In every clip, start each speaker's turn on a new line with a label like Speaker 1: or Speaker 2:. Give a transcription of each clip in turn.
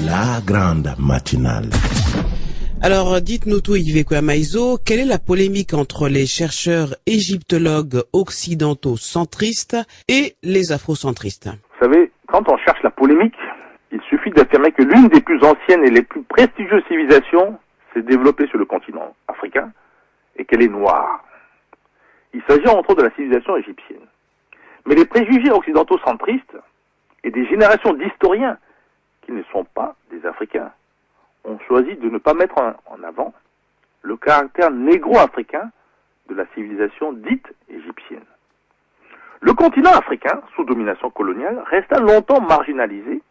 Speaker 1: La grande matinale.
Speaker 2: Alors, dites-nous tout, Yves Kwamaïzo, quelle est la polémique entre les chercheurs égyptologues occidentaux centristes et les afrocentristes?
Speaker 3: Vous savez, quand on cherche la polémique, il suffit d'affirmer que l'une des plus anciennes et les plus prestigieuses civilisations s'est développée sur le continent africain et qu'elle est noire. Il s'agit entre autres de la civilisation égyptienne. Mais les préjugés occidentaux centristes et des générations d'historiens qui ne sont pas des Africains ont choisi de ne pas mettre en avant le caractère négro-africain de la civilisation dite égyptienne. Le continent africain, sous domination coloniale, resta longtemps marginalisé,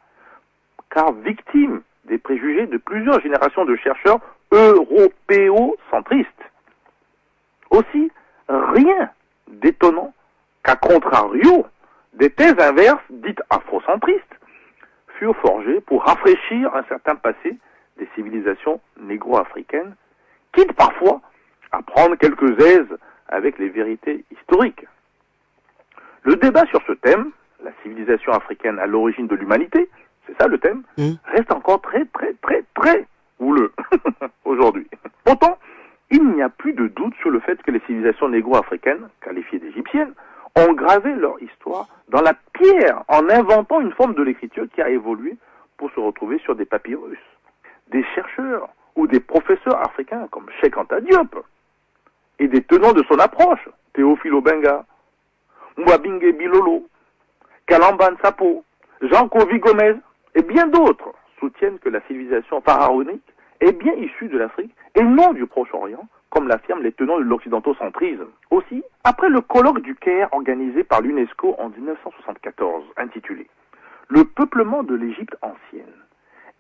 Speaker 3: car victime des préjugés de plusieurs générations de chercheurs européocentristes. Aussi, rien d'étonnant qu'à contrario, des thèses inverses, dites afrocentristes, furent forgées pour rafraîchir un certain passé des civilisations négro-africaines, quitte parfois à prendre quelques aises avec les vérités historiques. Le débat sur ce thème, la civilisation africaine à l'origine de l'humanité, c'est ça le thème, reste encore très houleux aujourd'hui. Pourtant, il n'y a plus de doute sur le fait que les civilisations négro-africaines, qualifiées d'égyptiennes, ont gravé leur histoire dans la pierre en inventant une forme de l'écriture qui a évolué pour se retrouver sur des papyrus. Des chercheurs ou des professeurs africains comme Cheikh Anta Diop et des tenants de son approche, Théophile Obenga, Mwabinge Bilolo, Kalamba Nsapo, Jean Kovi Gomez et bien d'autres soutiennent que la civilisation pharaonique est bien issue de l'Afrique et non du Proche-Orient, comme l'affirment les tenants de l'occidentocentrisme. Aussi, après le colloque du Caire organisé par l'UNESCO en 1974, intitulé « Le peuplement de l'Égypte ancienne »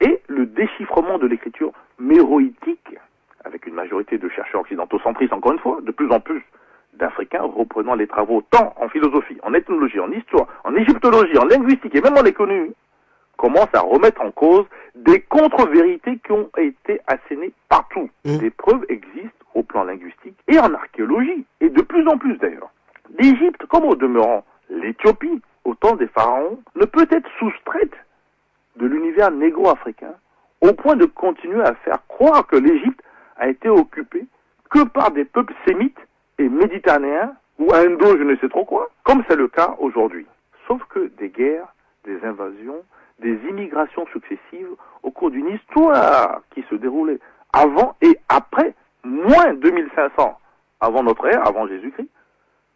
Speaker 3: et le déchiffrement de l'écriture méroïtique, avec une majorité de chercheurs occidentocentristes, encore une fois, de plus en plus d'Africains reprenant les travaux tant en philosophie, en ethnologie, en histoire, en égyptologie, en linguistique et même en économie, commencent à remettre en cause des contre-vérités qui ont été assénées partout. Des preuves existent au plan linguistique et en archéologie, et de plus en plus d'ailleurs. L'Égypte, comme au demeurant l'Éthiopie, au temps des pharaons, ne peut être soustraite de l'univers négro-africain au point de continuer à faire croire que l'Égypte a été occupée que par des peuples sémites et méditerranéens ou indo je ne sais trop quoi, comme c'est le cas aujourd'hui. Sauf que des guerres, des invasions, des immigrations successives au cours d'une histoire qui se déroulait avant et après, moins 2500 avant notre ère, avant Jésus-Christ.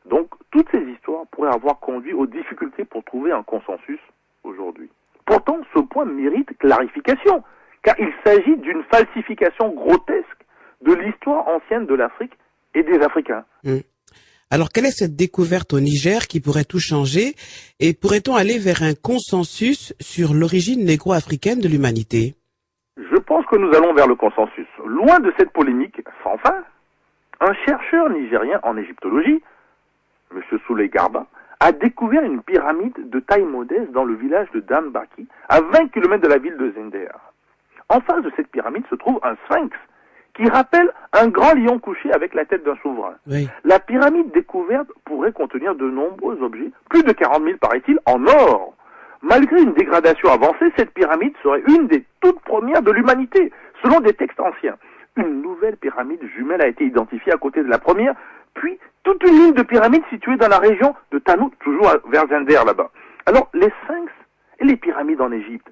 Speaker 3: Donc, toutes ces histoires pourraient avoir conduit aux difficultés pour trouver un consensus aujourd'hui. Pourtant, ce point mérite clarification, car il s'agit d'une falsification grotesque de l'histoire ancienne de l'Afrique et des Africains.
Speaker 2: Alors, quelle est cette découverte au Niger qui pourrait tout changer et pourrait-on aller vers un consensus sur l'origine négro-africaine de l'humanité?
Speaker 3: Je pense que nous allons vers le consensus. Loin de cette polémique sans fin, un chercheur nigérien en égyptologie, M. Souley Garba, a découvert une pyramide de taille modeste dans le village de Dambaki, à 20 km de la ville de Zender. En face de cette pyramide se trouve un sphinx qui rappelle un grand lion couché avec la tête d'un souverain.
Speaker 2: Oui.
Speaker 3: La pyramide découverte pourrait contenir de nombreux objets, plus de 40 000 paraît-il, en or. Malgré une dégradation avancée, cette pyramide serait une des toutes premières de l'humanité, selon des textes anciens. Une nouvelle pyramide jumelle a été identifiée à côté de la première, puis toute une ligne de pyramides situées dans la région de Tanout, toujours vers Zender là-bas. Alors, les sphinx et les pyramides en Égypte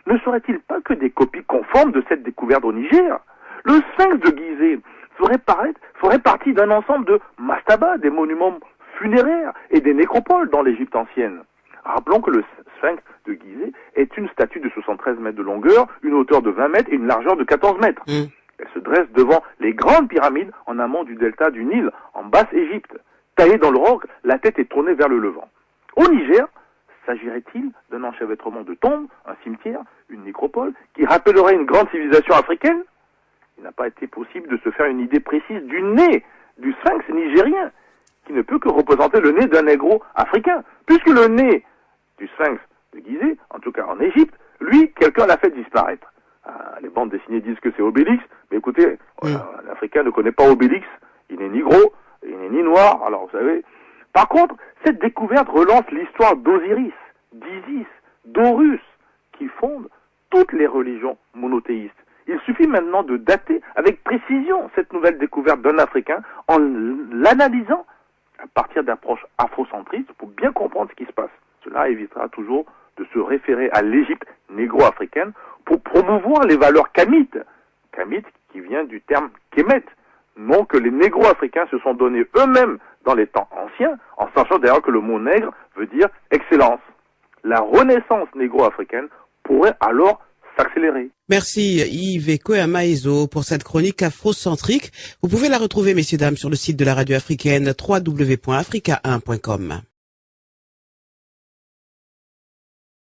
Speaker 3: ne seraient-ils pas que des copies conformes de cette découverte au Niger? Le sphinx de Gizeh ferait partie d'un ensemble de mastabas, des monuments funéraires et des nécropoles dans l'Égypte ancienne. Rappelons que le sphinx de Gizeh est une statue de 73 mètres de longueur, une hauteur de 20 mètres et une largeur de 14 mètres. Elle se dresse devant les grandes pyramides en amont du delta du Nil, en Basse-Égypte. Taillée dans le roc, la tête est tournée vers le levant. Au Niger, s'agirait-il d'un enchevêtrement de tombes, un cimetière, une nécropole, qui rappellerait une grande civilisation africaine? Il n'a pas été possible de se faire une idée précise du nez du sphinx nigérien, qui ne peut que représenter le nez d'un négro africain, puisque le nez du sphinx de Gizeh, en tout cas en Égypte, lui, quelqu'un l'a fait disparaître. Les bandes dessinées disent que c'est Obélix, mais écoutez, l'Africain ne connaît pas Obélix, il n'est ni gros, il n'est ni noir, alors vous savez. Par contre, cette découverte relance l'histoire d'Osiris, d'Isis, d'Horus, qui fondent toutes les religions monothéistes. Il suffit maintenant de dater avec précision cette nouvelle découverte d'un Africain en l'analysant à partir d'approches afrocentristes pour bien comprendre ce qui se passe. Cela évitera toujours de se référer à l'Égypte négro-africaine pour promouvoir les valeurs kamites. Kamite qui vient du terme Kemet, nom que les négro-africains se sont donnés eux-mêmes dans les temps anciens, en sachant d'ailleurs que le mot nègre veut dire excellence. La renaissance négro-africaine pourrait alors s'accélérer.
Speaker 2: Merci Yves Ekoamaezo pour cette chronique afrocentrique. Vous pouvez la retrouver, messieurs, dames, sur le site de la radio africaine www.africa1.com.